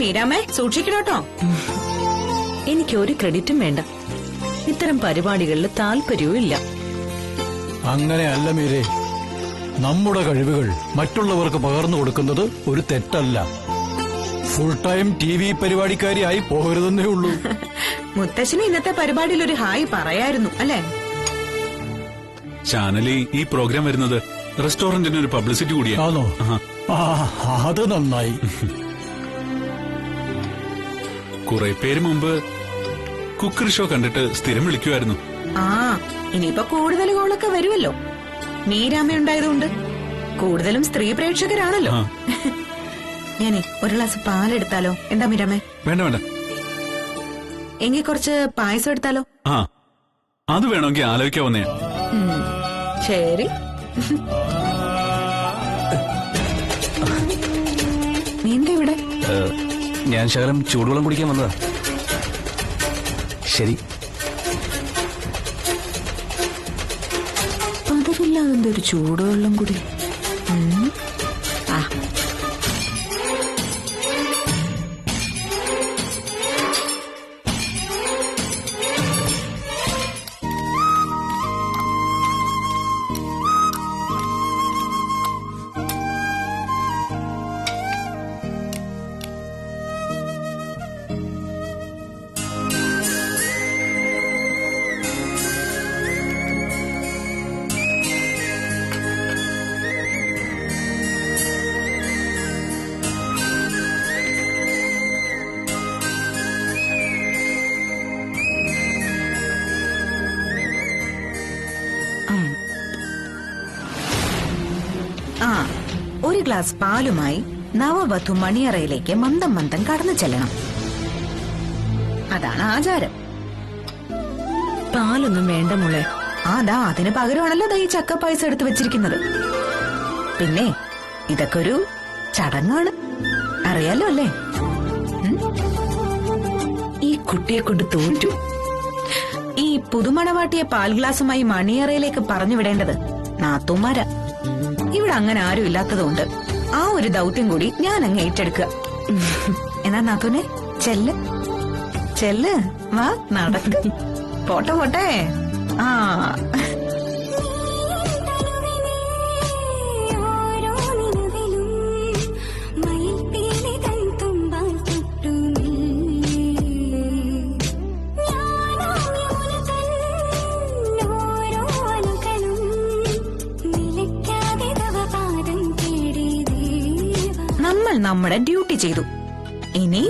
മീരാമേ സൂക്ഷിക്കണോട്ടോ. എനിക്കൊരു ക്രെഡിറ്റും വേണ്ട. ഇത്തരം പരിപാടികളിൽ താല്പര്യവും ഇല്ല. അങ്ങനെയല്ല മീരേ, നമ്മുടെ കഴിവുകൾ മറ്റുള്ളവർക്ക് പകർന്നു കൊടുക്കുന്നത് ഒരു തെറ്റല്ല. ഫുൾ ടൈം TV പരിപാടിക്കാരിയായി പോകരുതെന്നേ ഉള്ളൂ. മുത്തശ്ശന് ഇന്നത്തെ പരിപാടിയിൽ ഒരു ഹായ് പറയായിരുന്നു അല്ലേ? ചാനലിൽ ഈ പ്രോഗ്രാം വരുന്നത് റെസ്റ്റോറന്റിന് ഒരു പബ്ലിസിറ്റി കൂടിയാണ്. ആണോ? അത് നന്നായി. കുറെ പേര് മുമ്പ് കുക്കറി ഷോ കണ്ടിട്ട് സ്ഥിരം വിളിക്കുമായിരുന്നു. ഇനിയിപ്പോ കൂടുതൽ കോളൊക്കെ വരുമല്ലോ. മീരാമ ഉണ്ടായതുകൊണ്ട് കൂടുതലും സ്ത്രീ പ്രേക്ഷകരാണല്ലോ. ഞാനേ ഒരു ഗ്ലാസ് പാലെടുത്താലോ? എന്താ മീരാമേ? വേണ്ട വേണ്ട. എങ്കിൽ കുറച്ച് പായസം എടുത്താലോ? അത് വേണമെങ്കിൽ ആലോചിക്കാവുന്നേ. ശരി. നീ എന്താ ഇവിടെ? ഞാൻ ശകലം ചൂടുവെള്ളം കുടിക്കാൻ വന്നതാ. ശരി. പതിവില്ലാതെ എന്തൊരു ചൂടുവെള്ളം കൂടി. ഒരു ഗ്ലാസ് പാലുമായി നവവധു മണിയറയിലേക്ക് മന്ദം മന്ദം കടന്നു ചെല്ലണം. അതാണ് ആചാരം. പാലൊന്നും വേണ്ട മോളെ. അതിന് പകരമാണല്ലോ ഈ ചക്ക പായസം എടുത്ത് വെച്ചിരിക്കുന്നത്. പിന്നെ ഇതൊക്കെ ഒരു ചടങ്ങാണ്, അറിയാലോ അല്ലേ? ഈ കുട്ടിയെ കൊണ്ട് തോറ്റു. ഈ പുതുമണവാട്ടിയെ പാൽ ഗ്ലാസുമായി മണിയറയിലേക്ക് പറഞ്ഞു വിടേണ്ടത് നാത്തൂമാരാ. ഇവിടെ അങ്ങനെ ആരും ഇല്ലാത്തതുകൊണ്ട് ആ ഒരു ദൗത്യം കൂടി ഞാൻ അങ്ങ് ഏറ്റെടുക്കുക. എന്നാ നാത്തൂനെ ചെല്ല് ചെല്ല്, വാ നടക്ക്. പോട്ടെ പോട്ടെ. നമ്മൾ നമ്മുടെ ഡ്യൂട്ടി ചെയ്തു. ഇനി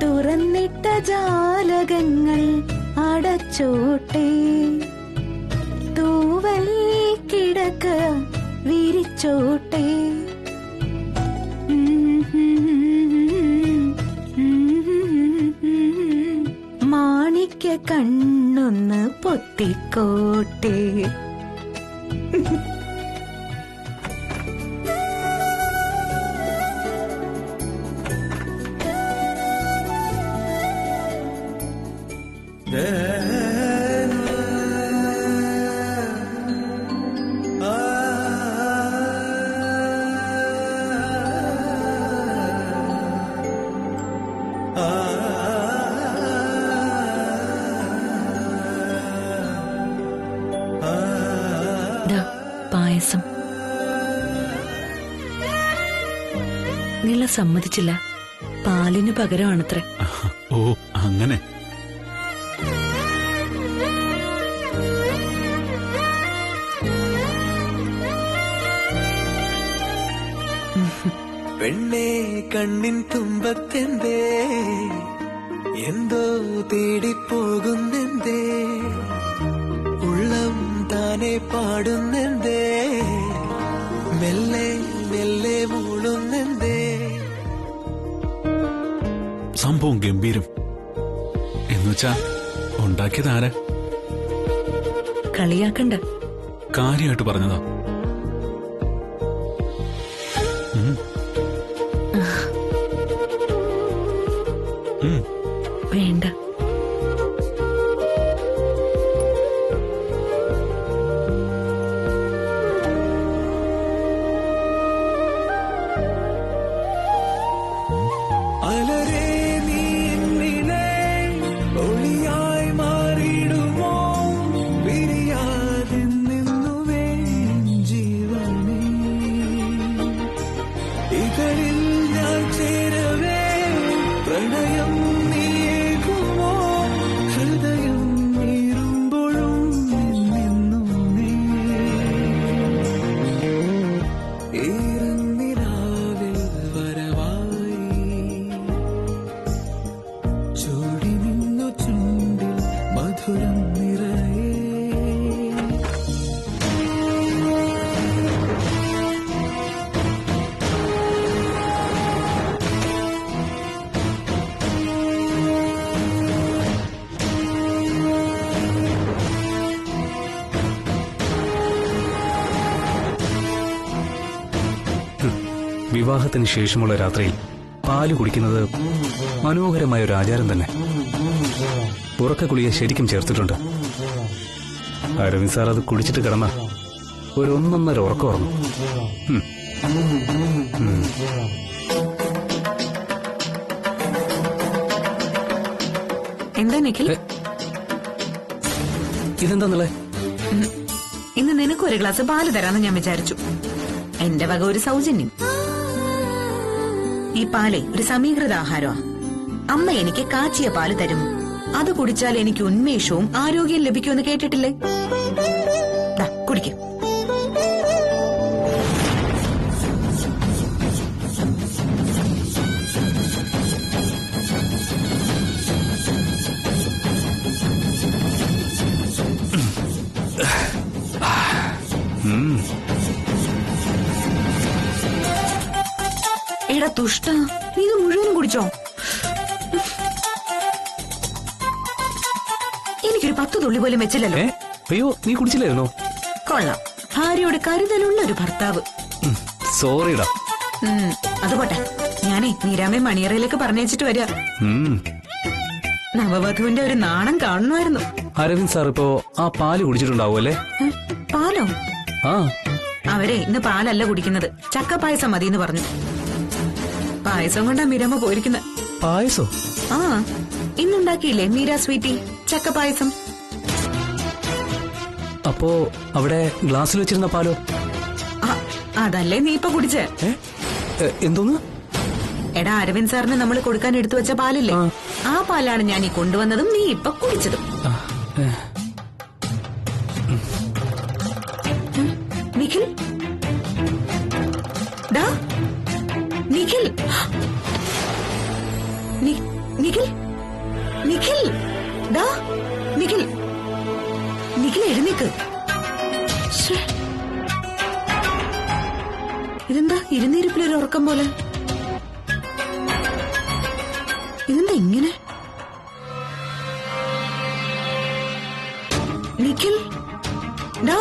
തുറന്നിട്ട ജാലകങ്ങൾ അടച്ചോട്ടെ, തൂവൽ കിടക്ക വിരിച്ചോട്ടെ. മാണിക്യ കണ്ണൊന്ന് പൊത്തിക്കോട്ടെ. പായസം നീള സമ്മതിച്ചില്ല. പാലിന് പകരമാണത്രേ. ഓ അങ്ങനെ. പെണ്ണേ കണ്ണിൻ തുമ്പത്തെന്തേ എന്തോ തേടിപ്പോകുന്നെന്തേ, ഉള്ളം താനെ പാടുന്നെന്തേ, മെല്ലെ മെല്ലെ മൂളുന്നെന്തേ. സംഭവം ഗംഭീരം. എന്നുവെച്ചാ ഉണ്ടാക്കിയതാരാ? കളിയാക്കണ്ട. കാര്യമായിട്ട് പറഞ്ഞതാ. വേണ്ട. മലരേ നീ എന്നിലെ ഒളിയായി മാറിടുമോ വിരിയാതെ നിന്നുവേ ജീവനേ ഇതളിൽ ഞാൻ ചേരവേ പ്രണയം നീയേകുമോ ഹൃദയം നീറുമ്പോഴും നിന്നു നീ ഈറന്നിലാവിൽ വരവായി ചൂടി നിന്നു ചുണ്ടിൽ മധുരം നിറയേ വിവാഹത്തിന് ശേഷമുള്ള രാത്രിയിൽ പാല് കുടിക്കുന്നത് മനോഹരമായ ഒരു ആചാരം തന്നെ. ഉറക്കക്കുളിയ ശരിക്കും ചേർത്തിട്ടുണ്ട്. അരവിന്ദ് സാർ അത് കുടിച്ചിട്ട് കിടന്ന ഒരു 1.5 ഉറക്കം ഉറങ്ങും. എന്താ നിഖിൽ? ഇതെന്താന്നല്ലേ? ഇന്ന് നിനക്ക് ഒരു ഗ്ലാസ് പാല് തരാന്ന് ഞാൻ വിചാരിച്ചു. എന്റെ വക ഒരു സൗജന്യം. ഈ പാലേ ഒരു സമീകൃത ആഹാരമാ. അമ്മ എനിക്ക് കാച്ചിയ പാല് തരും. അത് കുടിച്ചാൽ എനിക്ക് ഉന്മേഷവും ആരോഗ്യം ലഭിക്കുമെന്ന് കേട്ടിട്ടില്ലേ? കുടിക്കും. എടാ ദുഷ്ട, നീ ഇത് മുഴുവനും കുടിച്ചോ? എനിക്കൊരു 10 തുള്ളി പോലും വെച്ചില്ലല്ലോ. അയ്യോ, നീ കുടിച്ചില്ലായിരുന്നോ? കൊള്ളാം, ഭാര്യയോട് കരുതലുള്ള ഒരു ഭർത്താവ്. സോറിടാ. അതുപോട്ടെ, ഞാനേ നീരാമേ മണിയറയിലേക്ക് പറഞ്ഞയച്ചിട്ട് വരിക. നവവധുവിന്റെ ഒരു നാണം കാണുമായിരുന്നു. അരവിന്ദ് സാർ ഇപ്പോ ആ പാല് കുടിച്ചിട്ടുണ്ടാവുമല്ലേ? പാലോ? ആ, അവരെ ഇന്ന് പാലല്ല കുടിക്കുന്നത്, ചക്കപ്പായസം മതി എന്ന് പറഞ്ഞു. പായസം കൊണ്ടാ മീരാമ്മ പോയിരിക്കുന്നത്. പായസോ? ആ, ഇന്നുണ്ടാക്കിയില്ലേ മീര സ്വീറ്റി ചക്കപ്പായസം. അപ്പോ അവിടെ ഗ്ലാസ്സിൽ വെച്ചിരുന്ന പാലോ? അതല്ലേ നീ ഇപ്പൊ കുടിച്ചേ? എന്തോന്ന്? എടാ, അരവിന്ദ് സാറിന് നമ്മൾ കൊടുക്കാൻ എടുത്തു വെച്ച പാലില്ലേ, ആ പാലാണ് ഞാൻ ഈ കൊണ്ടുവന്നതും നീ ഇപ്പൊ കുടിച്ചതും. നിഖിൽ, ഡാ നിഖിൽ, നിഖിൽ, നിഖിൽ, ഡാ നിഖിൽ, നിഖിൽ എഴുന്നേക്ക്. ഇതെന്താ ഇരുന്നിരിപ്പിലൊരു ഉറക്കം പോലെ? ഇതെന്താ ഇങ്ങനെ? നിഖിൽ, ഡാ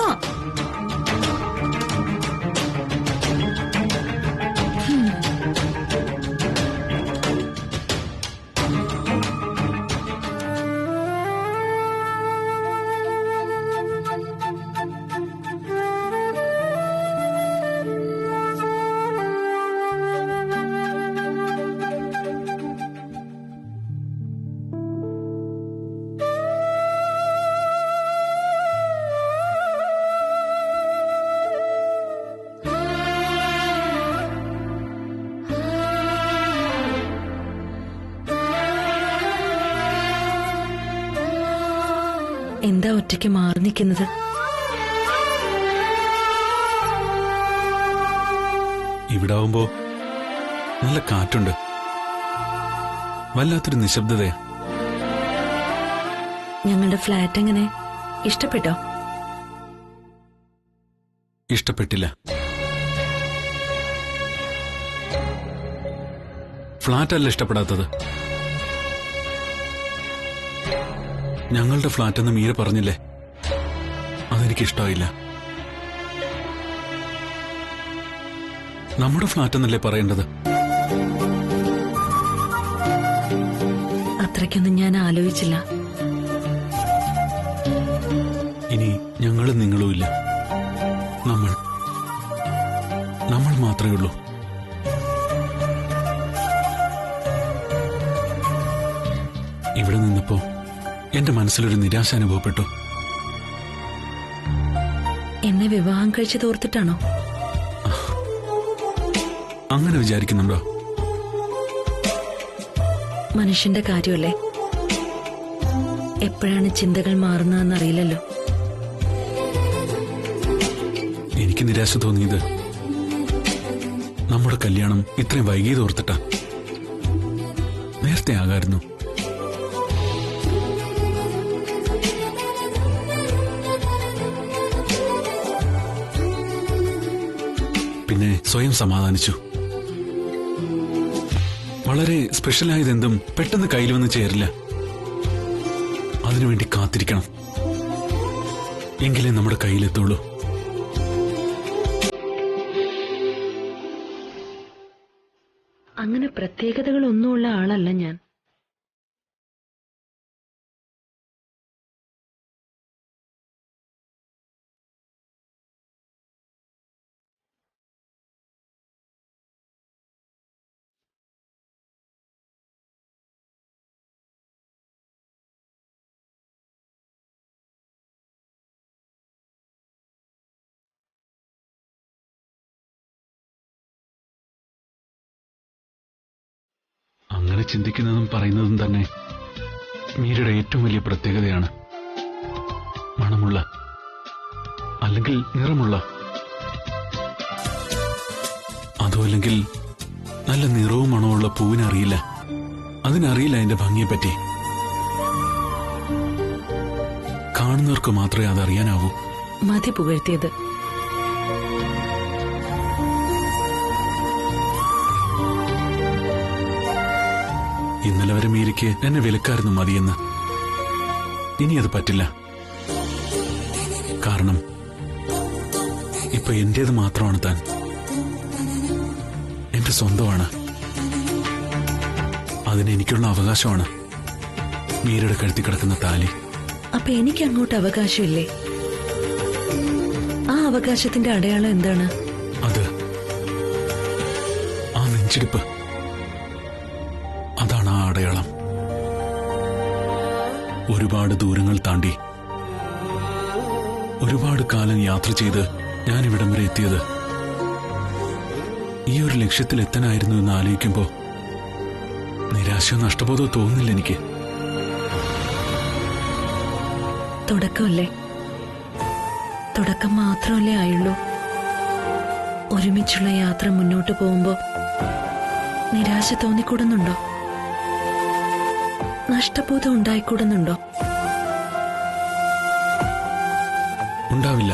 എന്താ ഒറ്റയ്ക്ക് മാറി നിൽക്കുന്നത്? ഇവിടെ ആവുമ്പോ നല്ല കാറ്റുണ്ട്, വല്ലാത്തൊരു നിശബ്ദതയാ. ഞങ്ങളുടെ ഫ്ലാറ്റ് എങ്ങനെ? ഇഷ്ടപ്പെട്ടോ? ഇഷ്ടപ്പെട്ടില്ല. ഫ്ലാറ്റ് അല്ല ഇഷ്ടപ്പെടാത്തത്, ഞങ്ങളുടെ ഫ്ലാറ്റ് എന്ന് മീര പറഞ്ഞില്ലേ, അതെനിക്കിഷ്ടമായില്ല. നമ്മുടെ ഫ്ലാറ്റ് എന്നല്ലേ പറയേണ്ടത്. അത്രയ്ക്കൊന്നും ഞാൻ ആലോചിച്ചില്ല. ഇനി ഞങ്ങളും നിങ്ങളും ഇല്ല, നമ്മൾ മാത്രമേ ഉള്ളൂ. ഇവിടെ നിന്നപ്പോ എന്റെ മനസ്സിലൊരു നിരാശ അനുഭവപ്പെട്ടു. എന്നെ വിവാഹം കഴിച്ചു തോർത്തിട്ടാണോ? അങ്ങനെ വിചാരിക്കുന്നുണ്ടോ? മനുഷ്യന്റെ കാര്യമല്ലേ, എപ്പോഴാണ് ചിന്തകൾ മാറുന്നതെന്നറിയില്ലല്ലോ. എനിക്ക് നിരാശ തോന്നിയത് നമ്മുടെ കല്യാണം ഇത്രയും വൈകിയത് ഓർത്തിട്ടാ. നേരത്തെ ആകായിരുന്നു. പിന്നെ സ്വയം സമാധാനിച്ചു. വളരെ സ്പെഷ്യലായതെന്തും പെട്ടെന്ന് കയ്യിൽ വന്ന് ചേരില്ല. അതിനുവേണ്ടി കാത്തിരിക്കണം, എങ്കിലേ നമ്മുടെ കയ്യിലെത്തുള്ളൂ. അങ്ങനെ പ്രത്യേകതകളൊന്നുമുള്ള ആളല്ല ഞാൻ. അങ്ങനെ ചിന്തിക്കുന്നതും പറയുന്നതും തന്നെ മീരയുടെ ഏറ്റവും വലിയ പ്രത്യേകതയാണ്. മണമുള്ള, അല്ലെങ്കിൽ നിറമുള്ള, അതോ അല്ലെങ്കിൽ നല്ല നിറവും മണമുള്ള പൂവിനറിയില്ല. അതിനറിയില്ല അതിന്റെ ഭംഗിയെപ്പറ്റി. കാണുന്നവർക്ക് മാത്രമേ അതറിയാനാവൂ. മതി പുകഴ്ത്തിയത്. ഇന്നലെ വരെ മീരയ്ക്ക് എന്നെ വിലക്കായിരുന്നു മതിയെന്ന്. ഇനി അത് പറ്റില്ല. കാരണം ഇപ്പൊ എന്റേത് മാത്രമാണ് താൻ. എന്റെ സ്വന്തമാണ്. അതിന് എനിക്കുള്ള അവകാശമാണ് മീരയുടെ കഴുത്തി കിടക്കുന്ന താലി. അപ്പൊ എനിക്ക് അങ്ങോട്ട് അവകാശമില്ലേ? ആ അവകാശത്തിന്റെ അടയാളം എന്താണ്? അത് ആ നെഞ്ചിടിപ്പ്. അതാണ് ആ അടയാളം. ഒരുപാട് ദൂരങ്ങൾ താണ്ടി, ഒരുപാട് കാലം യാത്ര ചെയ്ത് ഞാനിവിടം വരെ എത്തിയത് ഈ ഒരു ലക്ഷ്യത്തിൽ എത്താനായിരുന്നു എന്ന് ആലോചിക്കുമ്പോ നിരാശയോ നഷ്ടബോധമോ തോന്നുന്നില്ല എനിക്ക്. തുടക്കമല്ലേ, തുടക്കം മാത്രമല്ലേ ആയുള്ളൂ. ഒരുമിച്ചുള്ള യാത്ര മുന്നോട്ട് പോകുമ്പോ നിരാശ തോന്നിക്കൂടുന്നുണ്ടോ? നഷ്ടബോധം ഉണ്ടായിക്കൂടുന്നുണ്ടോ? ഉണ്ടാവില്ല.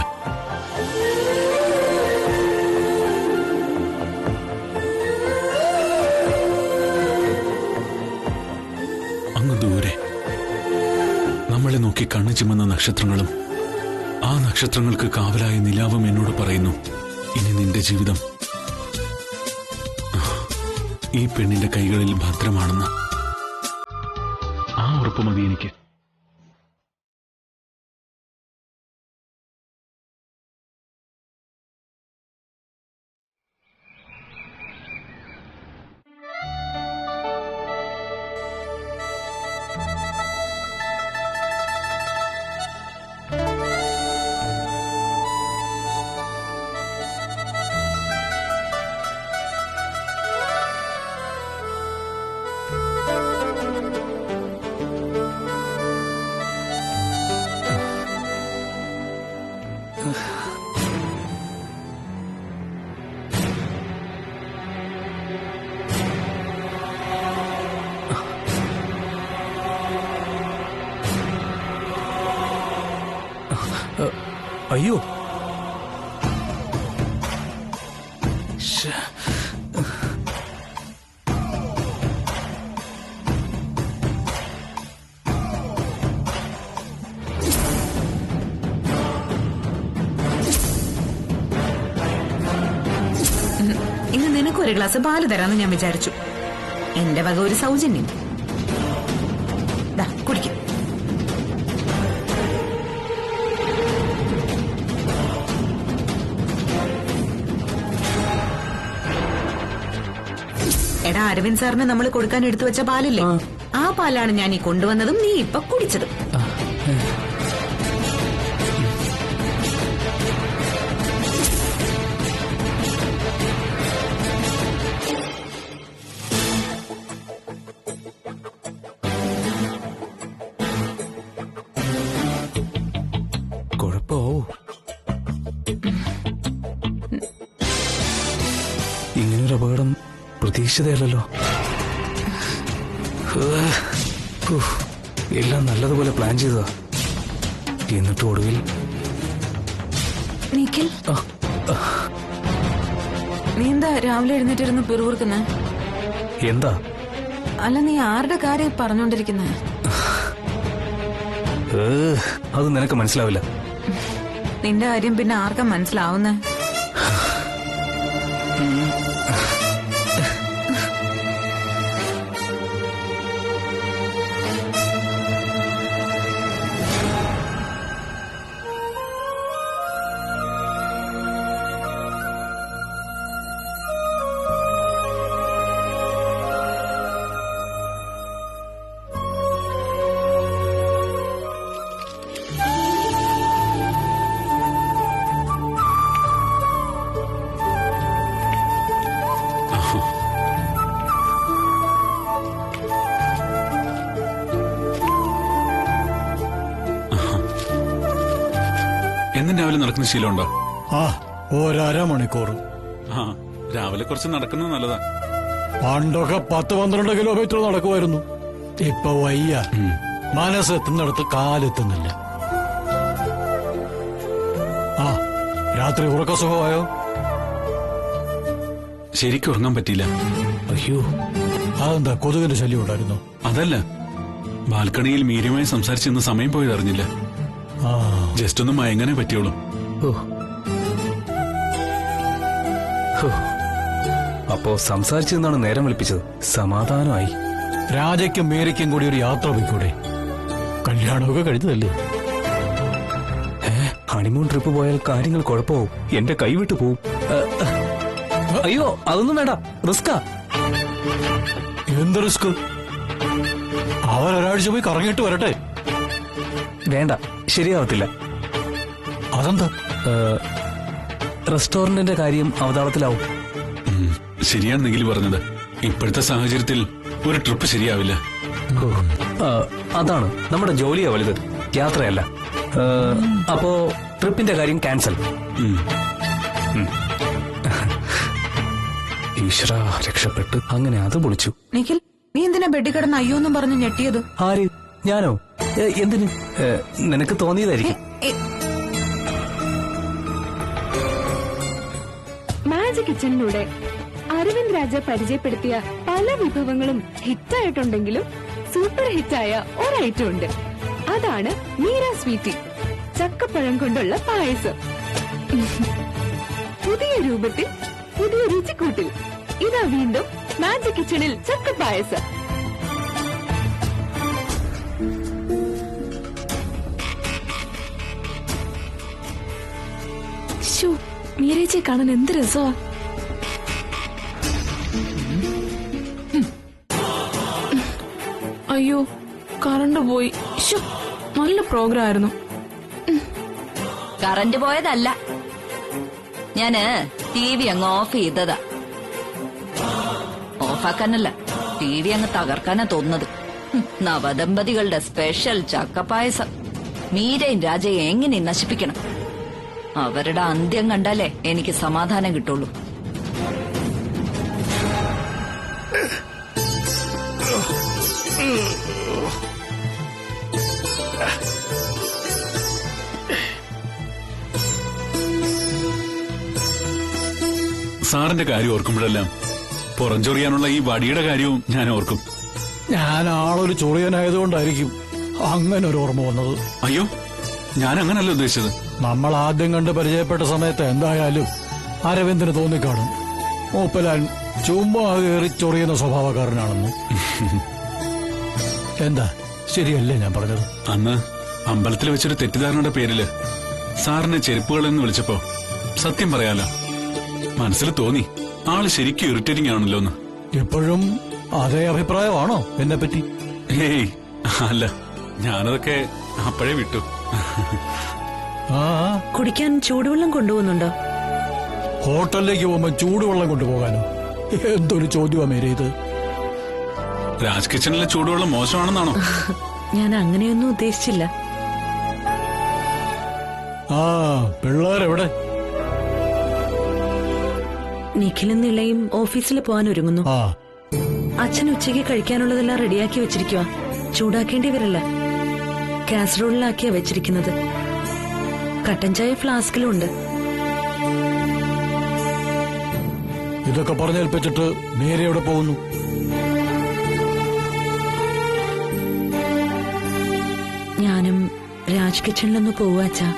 അങ്ങ് ദൂരെ നമ്മളെ നോക്കി കണ്ണു ചിമ്മുന്ന നക്ഷത്രങ്ങളും ആ നക്ഷത്രങ്ങൾക്ക് കാവലായ നിലാവും എന്നോട് പറയുന്നു, ഇനി നിന്റെ ജീവിതം ഈ പെണ്ണിന്റെ കൈകളിൽ ഭദ്രമാണെന്ന്. ആ ഉറപ്പ് മതി എനിക്ക്. അയ്യോ, ഇന്ന് നിനക്കൊരു ഗ്ലാസ് പാല് തരാമെന്ന് ഞാൻ വിചാരിച്ചു. എന്റെ വക ഒരു സൗജന്യം. ദാ കുടിക്കും. എടാ എടാ അരവിന്ദ് സാറിന് നമ്മൾ കൊടുക്കാൻ എടുത്തു വെച്ച പാലില്ലേ, ആ പാലാണ് ഞാൻ ഈ കൊണ്ടുവന്നതും നീ ഇപ്പൊ കുടിച്ചതും. കുഴപ്പമോ? ഇങ്ങനൊരു അപകടം പ്രതീക്ഷിതയല്ലോ. എല്ലാം നല്ലതുപോലെ പ്ലാൻ ചെയ്തതാ, എന്നിട്ട് ഒടുവിൽ നിഖിൽ, നീ എന്താ രാവിലെ എഴുന്നേറ്റിരുന്ന് പിറുപിറുക്കുന്നേ? എന്താ? അല്ല, നീ ആരുടെ കാര്യം പറഞ്ഞോണ്ടിരിക്കുന്നേ? അത് നിനക്ക് മനസ്സിലാവില്ല. നിന്റെ കാര്യം പിന്നെ ആർക്കാ മനസ്സിലാവുന്നേ? എന്നും രാവിലെ നടക്കുന്ന ശീലമുണ്ടോ? ആ, ഒരമണിക്കൂർ. ആ, രാവിലെ കുറച്ച് നടക്കുന്നത് നല്ലതാ. പണ്ടൊക്കെ 10-12 കിലോമീറ്റർ നടക്കുമായിരുന്നു. ഇപ്പൊ വയ്യ, മനസ്സെത്തുന്നിടത്ത് കാലെത്തുന്നില്ല. ആ, രാത്രി ഉറക്കസുഖമായോ? ശരിക്കും ഉറങ്ങാൻ പറ്റിയില്ല. അയ്യോ, അതെന്താ, കൊതുകിന്റെ ശല്യം ഉണ്ടായിരുന്നു? അതല്ല, ബാൽക്കണിയിൽ മീരിയുമായി സംസാരിച്ചിരുന്ന സമയം പോയത് അറിഞ്ഞില്ല. ആ, ജസ്റ്റ് ഒന്ന് മയങ്ങാനേ പറ്റിയോളൂ. അപ്പോ സംസാരിച്ചെന്നാണ് നേരം വിളിപ്പിച്ചത്. സമാധാനമായി. രാജയ്ക്കും മേരിക്കും കൂടി ഒരു യാത്ര പോയിക്കൂടെ? കല്യാണമൊക്കെ കഴിഞ്ഞതല്ലേ? ഹണിമൂൺ ട്രിപ്പ് പോയാൽ കാര്യങ്ങൾ കുഴപ്പമാവും. എന്റെ കൈവിട്ടു പോവും. അയ്യോ, അതൊന്നും വേണ്ട, റിസ്കാ. എന്ത് റിസ്ക്? അവരൊരാഴ്ച പോയി കറങ്ങിയിട്ട് വരട്ടെ. വേണ്ട, ശരിയാവത്തില്ല. അതെന്താ? റെസ്റ്റോറന്റിന്റെ കാര്യം അവതാളത്തിലാവും. ശരിയാണ് നിഖിൽ പറഞ്ഞത്. ഇപ്പോഴത്തെ സാഹചര്യത്തിൽ ഒരു ട്രിപ്പ് ശരിയാവില്ല. അതാണ്, നമ്മുടെ ജോലിയാ വലുത്, യാത്രയല്ല. അപ്പോ ട്രിപ്പിന്റെ കാര്യം ക്യാൻസൽ. ഈശ്വര, രക്ഷപ്പെട്ടു. അങ്ങനെ അത് പൊളിച്ചു. നിഖിൽ, നീ എന്തിനാ ബെഡിൽ കിടന്ന് അയ്യോന്നും പറഞ്ഞ് ഞെട്ടിയത്? ആര്? ഞാനോ? എന്തിന്? നിനക്ക് തോന്നിയതായിരിക്കും. മാജിക് കിച്ചണിലൂടെ അരവിന്ദ് രാജ പരിചയപ്പെടുത്തിയ പല വിഭവങ്ങളും ഹിറ്റായിട്ടുണ്ടെങ്കിലും സൂപ്പർ ഹിറ്റായ ഒരൈറ്റം ഉണ്ട്. അതാണ് മീര സ്വീറ്റി, ചക്കപ്പഴം കൊണ്ടുള്ള പായസം. പുതിയ രൂപത്തിൽ, പുതിയ രുചിക്കൂട്ടിൽ ഇതാ വീണ്ടും മാജിക് കിച്ചണിൽ ചക്കപ്പായസം. മീരേച്ചിയെ കാണാൻ എന്ത് രസമാ. അയ്യോ, കറണ്ട് പോയി. നല്ല പ്രോഗ്രാം ആയിരുന്നു. കറന്റ് പോയതല്ല, ഞാന് TV അങ്ങ് ഓഫ് ചെയ്തതാ. ഓഫാക്കാനല്ല, TV അങ്ങ് തകർക്കാനാ തോന്നുന്നത്. നവദമ്പതികളുടെ സ്പെഷ്യൽ ചക്കപ്പായസം മീരയും രാജയെ എങ്ങനെ നശിപ്പിക്കണം? അവരുടെ അന്ത്യം കണ്ടാലേ എനിക്ക് സമാധാനം കിട്ടുള്ളൂ. സാറിന്റെ കാര്യം ഓർക്കുമ്പോഴെല്ലാം പുറംചൊറിയാനുള്ള ഈ വടിയുടെ കാര്യവും ഞാൻ ഓർക്കും. ഞാൻ ആളൊരു ചൊറിയനായതുകൊണ്ടായിരിക്കും അങ്ങനെ ഒരു ഓർമ്മ വന്നത്. അയ്യോ, ഞാൻ അങ്ങനല്ല ഉദ്ദേശിച്ചത്. നമ്മൾ ആദ്യം കണ്ട് പരിചയപ്പെട്ട സമയത്ത് എന്തായാലും അരവിന്ദിന് തോന്നിക്കാണും മൂപ്പലാൻ ചുമ്മാ കയറി ചൊറിയുന്ന സ്വഭാവക്കാരനാണെന്ന്. എന്താ, ശരിയല്ലേ ഞാൻ പറഞ്ഞത്? അന്ന് അമ്പലത്തിൽ വെച്ചൊരു തെറ്റിദ്ധാരണയുടെ പേരില് സാറിനെ ചെരുപ്പുകളെന്ന് വിളിച്ചപ്പോ സത്യം പറയാലോ, മനസ്സിൽ തോന്നി ആള് ശരിക്കും ഇറിറ്റേറ്റിംഗ് ആണല്ലോ എന്ന്. ഇപ്പോഴും അതേ അഭിപ്രായമാണോ എന്നെ പറ്റി? ഏയ് അല്ല, ഞാനതൊക്കെ അപ്പോഴേ വിട്ടു. ആ, കുടിക്കാൻ ചൂടുവെള്ളം കൊണ്ടുപോകുന്നുണ്ടോ? ഹോട്ടലിലേക്ക് പോകുമ്പോ ചൂടുവെള്ളം കൊണ്ടുപോകാനോ? എന്തൊരു ചോദ്യമാ മേരെ ഇത്. രാജ് കിച്ചണിലെ ചൂടുവെള്ളം മോശമാണെന്നാണോ? ഞാൻ അങ്ങനെയൊന്നും ഉദ്ദേശിച്ചില്ല. ആ, പിള്ളേരെവിടെ? നിഖിലും നിളയും ഓഫീസിൽ പോകാൻ ഒരുങ്ങുന്നു. ആ, അച്ഛൻ ഉച്ചയ്ക്ക് കഴിക്കാനുള്ളതെല്ലാം റെഡിയാക്കി വെച്ചിരിക്കുക. ചൂടാക്കേണ്ടി വരില്ല. കാസറോളിലാക്കിയാ വെച്ചിരിക്കുന്നത്. കട്ടൻ ചായ ഫ്ലാസ്കിലും ഉണ്ട്. ഇതൊക്കെ പറഞ്ഞേൽപ്പിച്ചിട്ട് മേരെ എവിടെ പോകുന്നു? ഞാനും രാജ് കിച്ചണിലൊന്ന് പോവാച്ചാ.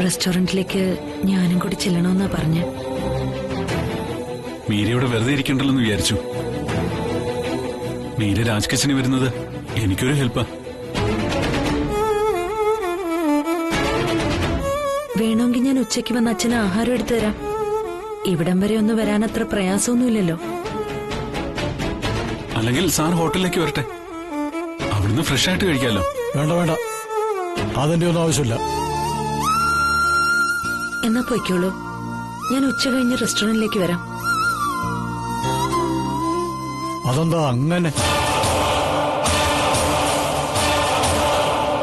റെസ്റ്റോറന്റിലേക്ക് ഞാനും കൂടി ചെല്ലണമെന്നാ പറഞ്ഞ. മീരയോടെ വെറുതെ ഇരിക്കണ്ടല്ലോ എന്ന് വിചാരിച്ചു. മീര രാജ് കിച്ചണിൽ വരുന്നത് എനിക്കൊരു ഹെൽപ്പാ. വേണമെങ്കിൽ ഞാൻ ഉച്ചയ്ക്ക് വന്ന് അച്ഛന് ആഹാരം എടുത്തു തരാം. ഇവിടം വരെ ഒന്ന് വരാൻ അത്ര പ്രയാസമൊന്നുമില്ലല്ലോ. അല്ലെങ്കിൽ സാർ ഹോട്ടലിലേക്ക് വരട്ടെ, അവിടുന്ന് ഫ്രഷ് ആയിട്ട് കഴിക്കാമല്ലോ. വേണ്ട വേണ്ട, അതിന്റെ ഒന്നും ആവശ്യമില്ല. എന്നാ പൊയ്ക്കോളൂ. ഞാൻ ഉച്ച കഴിഞ്ഞ് റെസ്റ്റോറന്റിലേക്ക് വരാം. അതെന്താ അങ്ങനെ?